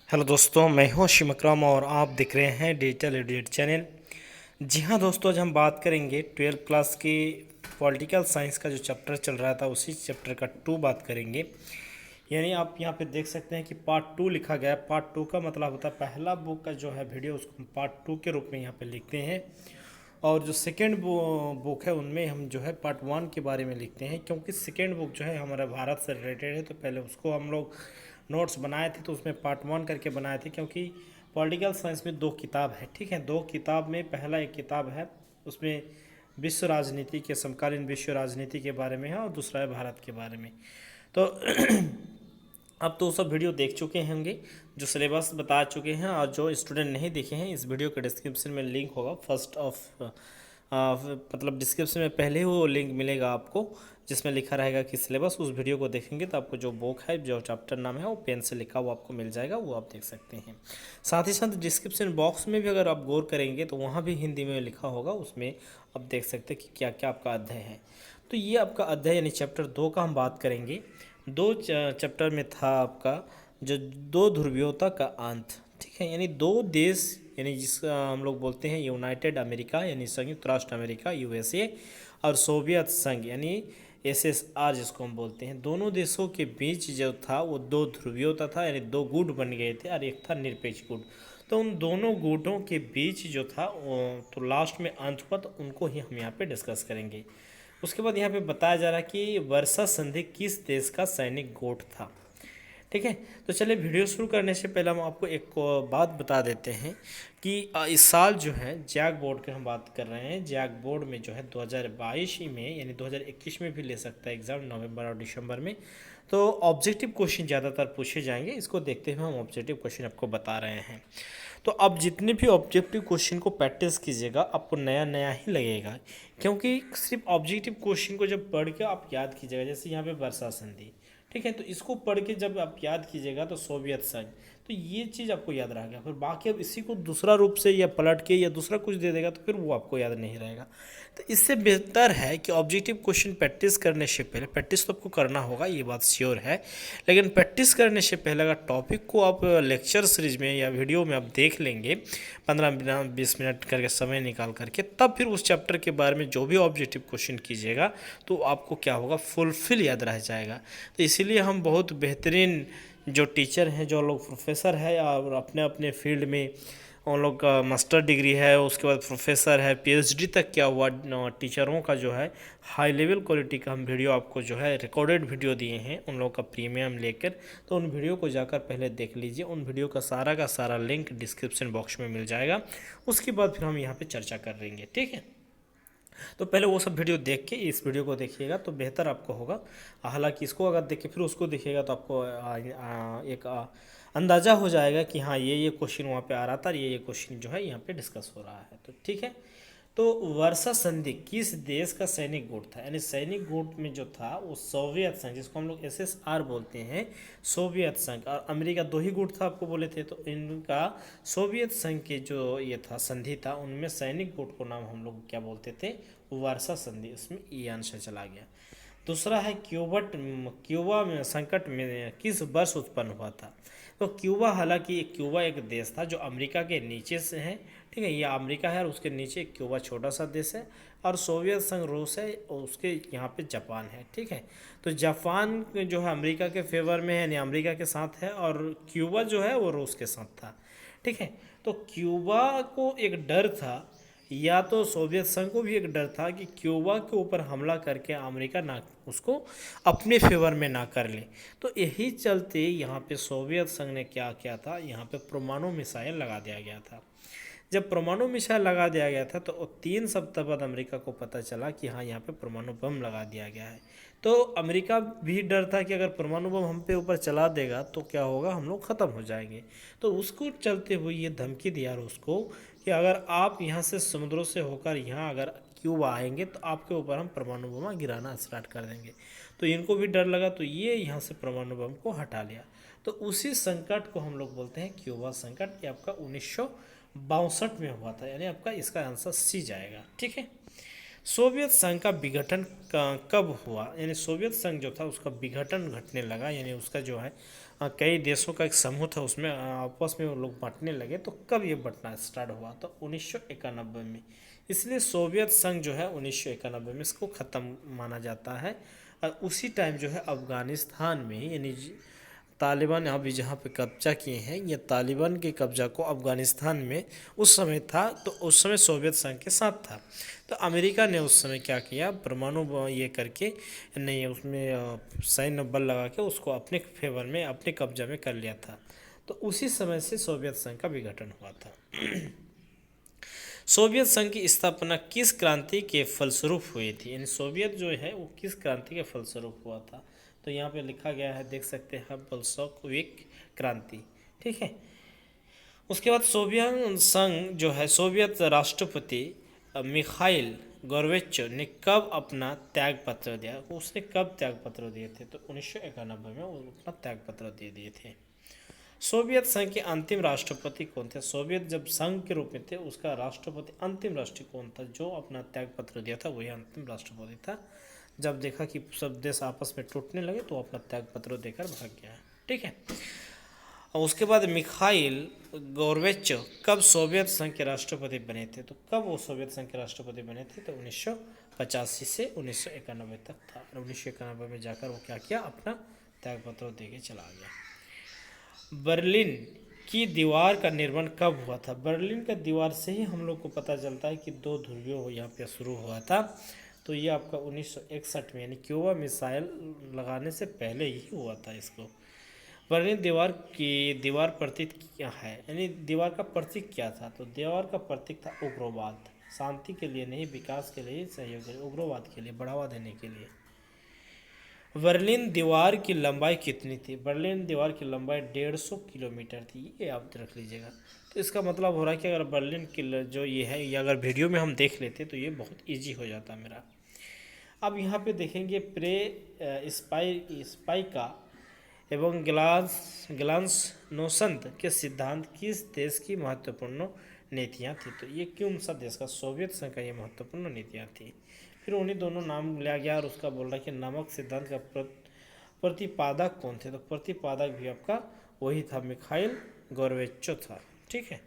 Hello दोस्तों, मैं हूं शिम अकरम और आप देख रहे हैं डिजिटल एडुकेट चैनल। जी हां दोस्तों, आज हम बात करेंगे 12th क्लास की पॉलिटिकल साइंस का जो चैप्टर चल रहा था उसी चैप्टर का 2 बात करेंगे। यानी आप यहां पे देख सकते हैं कि पार्ट 2 लिखा गया है। पार्ट 2 का मतलब होता है पहला बुक का जो है वीडियो उसको हम पार्ट 2 के रूप में यहाँ पे लिखते हैं, और जो सेकेंड बुक है उनमें हम जो है पार्ट 1 के बारे में लिखते हैं, क्योंकि सेकेंड बुक जो है हमारा भारत से रिलेटेड है। तो पहले उसको हम लोग नोट्स बनाए थे तो उसमें पार्ट 1 करके बनाए थे, क्योंकि पॉलिटिकल साइंस में 2 किताब है। ठीक है, 2 किताब में पहला एक किताब है उसमें विश्व राजनीति के समकालीन विश्व राजनीति के बारे में है, और दूसरा है भारत के बारे में। तो अब तो सब वीडियो देख चुके होंगे, जो सिलेबस बता चुके हैं, और जो स्टूडेंट नहीं देखे हैं इस वीडियो के डिस्क्रिप्शन में लिंक होगा फर्स्ट ऑफ मतलब डिस्क्रिप्शन में पहले ही वो लिंक मिलेगा आपको, जिसमें लिखा रहेगा कि सिलेबस। उस वीडियो को देखेंगे तो आपको जो बुक है, जो चैप्टर नाम है वो पेन से लिखा हुआ आपको मिल जाएगा, वो आप देख सकते हैं। साथ ही साथ डिस्क्रिप्शन बॉक्स में भी अगर आप गौर करेंगे तो वहाँ भी हिंदी में लिखा होगा, उसमें आप देख सकते हैं कि क्या क्या आपका अध्याय है। तो ये आपका अध्याय यानी चैप्टर 2 का हम बात करेंगे। 2 चैप्टर में था आपका जो 2 ध्रुवीयता का अंत। ठीक है, यानी 2 देश, यानी जिसका हम लोग बोलते हैं यूनाइटेड अमेरिका यानी संयुक्त राष्ट्र अमेरिका यूएसए, और सोवियत संघ यानी एसएसआर जिसको हम बोलते हैं, दोनों देशों के बीच जो था वो 2 ध्रुवीयता था, यानी 2 गुट बन गए थे, और एक था निरपेक्ष गुट। तो उन दोनों गुटों के बीच जो था तो लास्ट में अंत हुआ, तो उनको ही हम यहाँ पे डिस्कस करेंगे। उसके बाद यहाँ पे बताया जा रहा है कि वर्षा संधि किस देश का सैनिक गुट था। ठीक है, तो चलिए वीडियो शुरू करने से पहले हम आपको एक बात बता देते हैं कि इस साल जो है जैक बोर्ड की हम बात कर रहे हैं। जैक बोर्ड में जो है 2022 ही में, यानी 2021 में भी ले सकता है एग्ज़ाम, नवंबर और दिसंबर में। तो ऑब्जेक्टिव क्वेश्चन ज़्यादातर पूछे जाएंगे, इसको देखते हुए हम ऑब्जेक्टिव क्वेश्चन आपको बता रहे हैं। तो अब जितने भी ऑब्जेक्टिव क्वेश्चन को प्रैक्टिस कीजिएगा आपको नया नया ही लगेगा, क्योंकि सिर्फ ऑब्जेक्टिव क्वेश्चन को जब पढ़ के आप याद कीजिएगा, जैसे यहाँ पे वर्षा संधि, ठीक है, तो इसको पढ़ के जब आप याद कीजिएगा तो सोवियत संघ, तो ये चीज़ आपको याद रहेगा। फिर बाकी अब इसी को दूसरा रूप से या पलट के या दूसरा कुछ दे देगा तो फिर वो आपको याद नहीं रहेगा। तो इससे बेहतर है कि ऑब्जेक्टिव क्वेश्चन प्रैक्टिस करने से पहले, प्रैक्टिस तो आपको करना होगा ये बात श्योर है, लेकिन प्रैक्टिस करने से पहले अगर टॉपिक को आप लेक्चर सीरीज में या वीडियो में आप देख लेंगे 15 मिनट 20 मिनट करके समय निकाल करके, तब फिर उस चैप्टर के बारे में जो भी ऑब्जेक्टिव क्वेश्चन कीजिएगा तो आपको क्या होगा, फुलफिल याद रह जाएगा। तो इसीलिए हम बहुत बेहतरीन जो टीचर हैं, जो लोग प्रोफेसर है और अपने अपने फील्ड में उन लोग का मास्टर डिग्री है, उसके बाद प्रोफेसर है, पीएचडी तक क्या हुआ टीचरों का जो है हाई लेवल क्वालिटी का हम वीडियो आपको जो है रिकॉर्डेड वीडियो दिए हैं उन लोगों का प्रीमियम लेकर। तो उन वीडियो को जाकर पहले देख लीजिए, उन वीडियो का सारा लिंक डिस्क्रिप्शन बॉक्स में मिल जाएगा। उसके बाद फिर हम यहाँ पर चर्चा कर लेंगे। ठीक है, तो पहले वो सब वीडियो देख के इस वीडियो को देखिएगा तो बेहतर आपको होगा। हालांकि इसको अगर देख के फिर उसको देखिएगा तो आपको एक अंदाज़ा हो जाएगा कि हाँ ये क्वेश्चन वहाँ पे आ रहा था, ये क्वेश्चन जो है यहाँ पे डिस्कस हो रहा है। तो ठीक है, तो वर्षा संधि किस देश का सैनिक गुट था, यानी सैनिक गुट में जो था वो सोवियत संघ, जिसको हम लोग एसएसआर बोलते हैं, सोवियत संघ और अमेरिका 2 ही गुट था आपको बोले थे। तो इनका सोवियत संघ के जो ये था संधि था, उनमें सैनिक गुट को नाम हम लोग क्या बोलते थे, वर्षा संधि। इसमें ये आंसर चला गया। दूसरा है क्यूबा में संकट में किस वर्ष उत्पन्न हुआ था। तो क्यूबा, हालांकि क्यूबा एक देश था जो अमेरिका के नीचे से है। ठीक है, ये अमेरिका है और उसके नीचे क्यूबा छोटा सा देश है, और सोवियत संघ रूस है और उसके यहाँ पे जापान है। ठीक है, तो जापान जो है अमेरिका के फेवर में है, यानी अमेरिका के साथ है, और क्यूबा जो है वो रूस के साथ था। ठीक है, तो क्यूबा को एक डर था, या तो सोवियत संघ को भी एक डर था कि क्यूबा के ऊपर हमला करके अमेरिका ना उसको अपने फेवर में ना कर ले। तो यही चलते यहाँ पे सोवियत संघ ने क्या किया था, यहाँ पे परमाणु मिसाइल लगा दिया गया था। जब परमाणु मिसाइल लगा दिया गया था तो 3 सप्ताह बाद अमेरिका को पता चला कि हाँ यहाँ पे परमाणु बम लगा दिया गया है। तो अमेरिका भी डर था कि अगर परमाणु बम हम पे ऊपर चला देगा तो क्या होगा, हम लोग ख़त्म हो जाएंगे। तो उसको चलते हुए ये धमकी दिया उसको कि अगर आप यहाँ से समुद्रों से होकर यहाँ अगर क्यूबा आएंगे तो आपके ऊपर हम परमाणु बम गिराना स्टार्ट कर देंगे। तो इनको भी डर लगा, तो ये यहाँ से परमाणु बम को हटा लिया। तो उसी संकट को हम लोग बोलते हैं क्यूबा संकट। ये आपका 1962 में हुआ था, यानी आपका इसका आंसर सी जाएगा। ठीक है, सोवियत संघ का विघटन कब हुआ, यानी सोवियत संघ जो था उसका विघटन घटने लगा, यानी उसका जो है कई देशों का एक समूह था, उसमें आपस में वो लोग बांटने लगे। तो कब ये बंटना स्टार्ट हुआ? तो 1991 में। इसलिए सोवियत संघ जो है 1991 में इसको ख़त्म माना जाता है। और उसी टाइम जो है अफ़गानिस्तान में, यानी तालिबान अभी जहाँ पे कब्जा किए हैं, ये तालिबान के कब्जा को अफ़गानिस्तान में उस समय था, तो उस समय सोवियत संघ के साथ था। तो अमेरिका ने उस समय क्या किया, परमाणु ये करके नहीं, उसमें सैन्य बल लगा के उसको अपने फेवर में, अपने कब्जा में कर लिया था। तो उसी समय से सोवियत संघ का विघटन हुआ था। सोवियत संघ की स्थापना किस क्रांति के फलस्वरूप हुई थी? यानी सोवियत जो है वो किस क्रांति के फलस्वरूप हुआ था? तो यहाँ पे लिखा गया है, देख सकते हैं, बोल्शेविक क्रांति। ठीक है। उसके बाद सोवियत संघ जो है, सोवियत राष्ट्रपति मिखाइल गोर्बेचोव ने कब अपना त्याग पत्र दिया? उसने कब त्याग पत्र दिए थे? तो 1991 में वो अपना त्याग पत्र दे दिए थे। सोवियत संघ के अंतिम राष्ट्रपति कौन थे? सोवियत जब संघ के रूप में थे, उसका राष्ट्रपति, अंतिम राष्ट्रपति कौन था? जो अपना त्याग पत्र दिया था वही अंतिम राष्ट्रपति था। जब देखा कि सब देश आपस में टूटने लगे तो अपना त्याग पत्र देकर भाग गया। ठीक है। और उसके बाद मिखाइल गोर्बेचोव कब सोवियत संघ के राष्ट्रपति बने थे? तो कब वो सोवियत संघ के राष्ट्रपति बने थे? तो 1985 से 1991 तक था। 1991 में जाकर वो क्या किया, अपना त्याग पत्र दे के चला गया। बर्लिन की दीवार का निर्माण कब हुआ था? बर्लिन का दीवार से ही हम लोग को पता चलता है कि दो ध्रुवियों हो यहाँ पे शुरू हुआ था। तो ये आपका 1961 में, यानी क्यूबा मिसाइल लगाने से पहले ही हुआ था इसको। बर्लिन दीवार की दीवार प्रतीक क्या है? यानी दीवार का प्रतीक क्या था? तो दीवार का प्रतीक था उग्रवाद, शांति के लिए नहीं, विकास के लिए, सहयोग के लिए, उग्रवाद के लिए बढ़ावा देने के लिए। बर्लिन दीवार की लंबाई कितनी थी? बर्लिन दीवार की लंबाई 150 किलोमीटर थी। ये आप रख लीजिएगा। तो इसका मतलब हो रहा है कि अगर बर्लिन की जो ये है, ये अगर वीडियो में हम देख लेते तो ये बहुत इजी हो जाता मेरा। अब यहाँ पे देखेंगे स्पाइका एवं ग्लांस नोसंत के सिद्धांत किस देश की महत्वपूर्ण नीतियाँ थी? तो ये कौन सा देश का? सोवियत संघ का ये महत्वपूर्ण नीतियाँ थी। फिर उन्हीं दोनों नाम लिया गया और उसका बोल रहा है कि नमक सिद्धांत का प्रतिपादक कौन थे? तो प्रतिपादक भी आपका वही था, मिखाइल गोर्बेचोव था। ठीक है।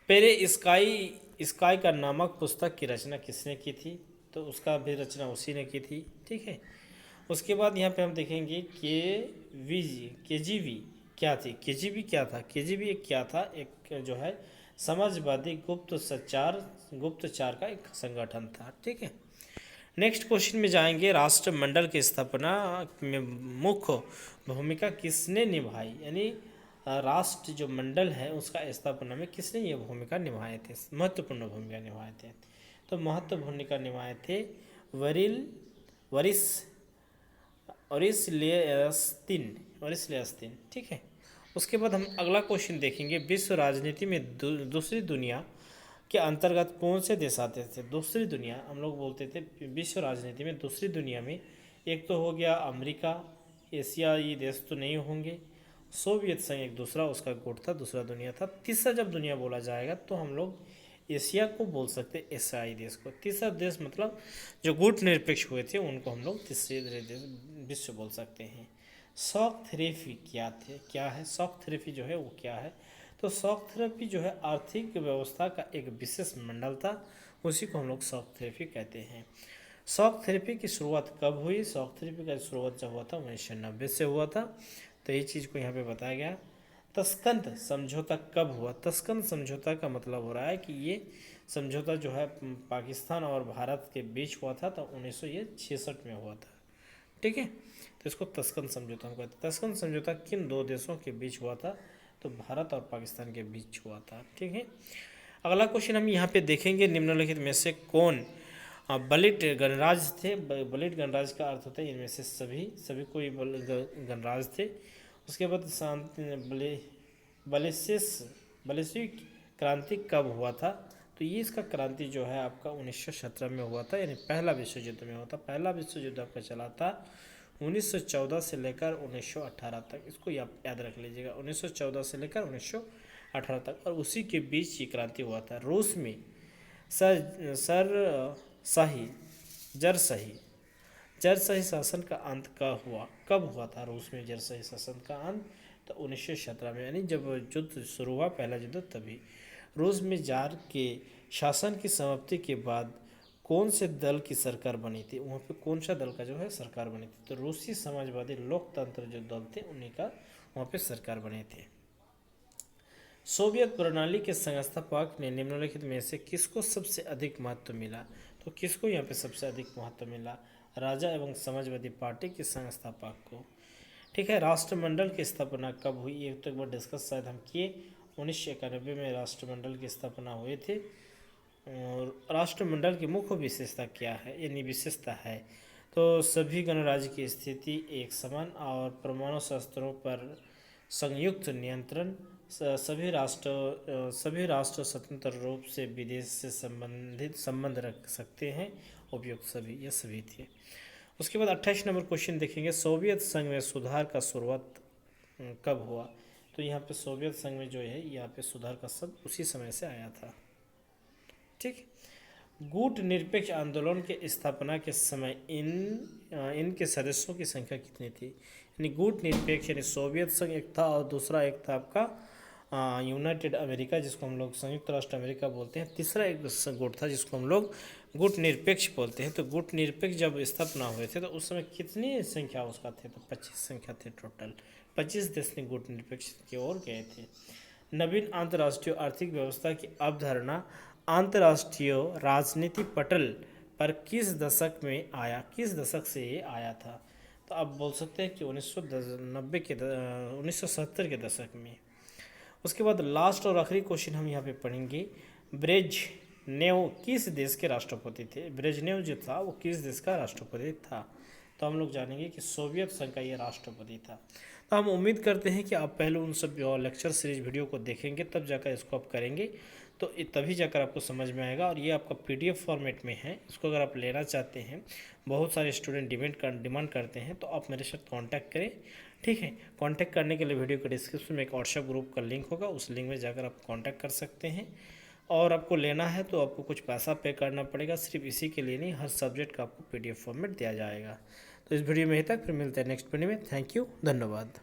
पहले स्काई का नामक पुस्तक की रचना किसने की थी? तो उसका भी रचना उसी ने की थी। ठीक है। उसके बाद यहाँ पे हम देखेंगे केजीबी क्या थी? केजीबी क्या था? केजीबी एक क्या था? एक जो है समाजवादी गुप्तचार का एक संगठन था। ठीक है। नेक्स्ट क्वेश्चन में जाएंगे, राष्ट्रमंडल की स्थापना में मुख्य भूमिका किसने निभाई? यानी राष्ट्र जो मंडल है उसका स्थापना में किसने ये भूमिका निभाए थे, महत्वपूर्ण भूमिका निभाए थे? तो महत्व भूमिका निभाए थे वरिस ओरिसलियस्तीन। ठीक है। उसके बाद हम अगला क्वेश्चन देखेंगे, विश्व राजनीति में दूसरी दुनिया के अंतर्गत कौन से देश आते थे? दूसरी दुनिया हम लोग बोलते थे विश्व राजनीति में दूसरी दुनिया में एक तो हो गया अमेरिका, एशियाई देश तो नहीं होंगे, सोवियत संघ एक दूसरा उसका गुट था, दूसरा दुनिया था। तीसरा जब दुनिया बोला जाएगा तो हम लोग एशिया को बोल सकते, एशियाई देश को। तीसरा देश मतलब जो गुट निरपेक्ष हुए थे उनको हम लोग तीसरे देश विश्व बोल सकते हैं। शॉक थेरेपी क्या है? शॉक थेरेपी जो है वो क्या है? तो शॉक थेरेपी जो है आर्थिक व्यवस्था का एक विशेष मंडल था, उसी को हम लोग शॉक थेरेपी कहते हैं। शॉक थेरेपी की शुरुआत कब हुई? शॉक थेरेपी का शुरुआत जब हुआ था 1990 से हुआ था। तो ये चीज़ को यहाँ पे बताया गया। तस्कंद समझौता कब हुआ? तस्कंद समझौता का मतलब हो रहा है कि ये समझौता जो है पाकिस्तान और भारत के बीच हुआ था, तो 1966 में हुआ था। ठीक है। तो इसको तस्कंद समझौता हम कहते हैं। तस्कंद समझौता किन दो देशों के बीच हुआ था? तो भारत और पाकिस्तान के बीच हुआ था। ठीक है। अगला क्वेश्चन हम यहाँ पे देखेंगे, निम्नलिखित में से कौन बलिट गणराज थे? बलिट गणराज का अर्थ होता है इनमें से सभी कोई गणराज थे। उसके बाद बलिस्विक क्रांति कब हुआ था? तो ये इसका क्रांति जो है आपका 1917 में हुआ था, यानी पहला विश्व युद्ध में हुआ था। पहला विश्व युद्ध आपका चला था 1914 से लेकर 1918 तक। इसको याद रख लीजिएगा, 1914 से लेकर 1918 तक। और उसी के बीच ये क्रांति हुआ था। रूस में जारशाही शासन का अंत कब हुआ था रूस में जारशाही शासन का अंत? तो 1917 में, यानी जब युद्ध शुरू हुआ, पहला युद्ध, तभी। रूस में जार के शासन की समाप्ति के बाद कौन से दल की सरकार बनी थी? वहाँ पे कौन सा दल का जो है सरकार बनी थी? तो रूसी समाजवादी लोकतंत्र जो दल थे उन्हीं का वहाँ पे सरकार बने थे। सोवियत प्रणाली के संस्थापक ने निम्नलिखित में से किसको सबसे अधिक महत्व मिला? तो किसको यहाँ पे सबसे अधिक महत्व मिला? राजा एवं समाजवादी पार्टी के संस्थापक को। ठीक है। राष्ट्रमंडल की स्थापना कब हुई? ये तो एक बार डिस्कस शायद हम किए। 1991 में राष्ट्रमंडल की स्थापना हुए थे। और राष्ट्रमंडल की मुख्य विशेषता क्या है, यानी विशेषता है? तो सभी गणराज्य की स्थिति एक समान और परमाणु शस्त्रों पर संयुक्त नियंत्रण, सभी राष्ट्र स्वतंत्र रूप से विदेश से संबंध रख सकते हैं, उपयुक्त सभी, ये सभी थे। उसके बाद 28 नंबर क्वेश्चन देखेंगे, सोवियत संघ में सुधार का शुरुआत कब हुआ? तो यहाँ पे सोवियत संघ में जो है यहाँ पे सुधार का शब्द उसी समय से आया था। ठीक। गुट निरपेक्ष आंदोलन के स्थापना के समय इनके सदस्यों की संख्या कितनी थी? यानी गुट निरपेक्ष यानी सोवियत संघ एक था और दूसरा एक था आपका यूनाइटेड अमेरिका, जिसको हम लोग संयुक्त राष्ट्र अमेरिका बोलते हैं। तीसरा एक गुट था जिसको हम लोग गुट निरपेक्ष बोलते हैं। तो गुट निरपेक्ष जब स्थापना हुए थे तो उस समय कितनी संख्या उसका थे? तो 25 संख्या थे टोटल। 25 देश ने गुट निरपेक्ष की ओर गए थे। नवीन अंतर्राष्ट्रीय आर्थिक व्यवस्था की अवधारणा अंतर्राष्ट्रीय राजनीति पटल पर किस दशक में आया? किस दशक से ये आया था? तो आप बोल सकते हैं कि 1970 के दशक में। उसके बाद लास्ट और आखिरी क्वेश्चन हम यहाँ पे पढ़ेंगे, ब्रेजनेव किस देश के राष्ट्रपति थे? ब्रेजनेव जो था वो किस देश का राष्ट्रपति था? तो हम लोग जानेंगे कि सोवियत संघ का ये राष्ट्रपति था। तो हम उम्मीद करते हैं कि आप पहले उन सब लेक्चर सीरीज वीडियो को देखेंगे, तब जाकर इसको आप करेंगे, तो तभी जाकर आपको समझ में आएगा। और ये आपका PDF फॉर्मेट में है। इसको अगर आप लेना चाहते हैं, बहुत सारे स्टूडेंट डिमांड करते हैं, तो आप मेरे साथ कांटेक्ट करें। ठीक है। कांटेक्ट करने के लिए वीडियो के डिस्क्रिप्शन में एक व्हाट्सएप ग्रुप का लिंक होगा, उस लिंक में जाकर आप कांटेक्ट कर सकते हैं। और आपको लेना है तो आपको कुछ पैसा पे करना पड़ेगा, सिर्फ इसी के लिए नहीं, हर सब्जेक्ट का आपको PDF फॉर्मेट दिया जाएगा। तो इस वीडियो में यहीं तक, फिर मिलते हैं नेक्स्ट वीडियो में। थैंक यू, धन्यवाद।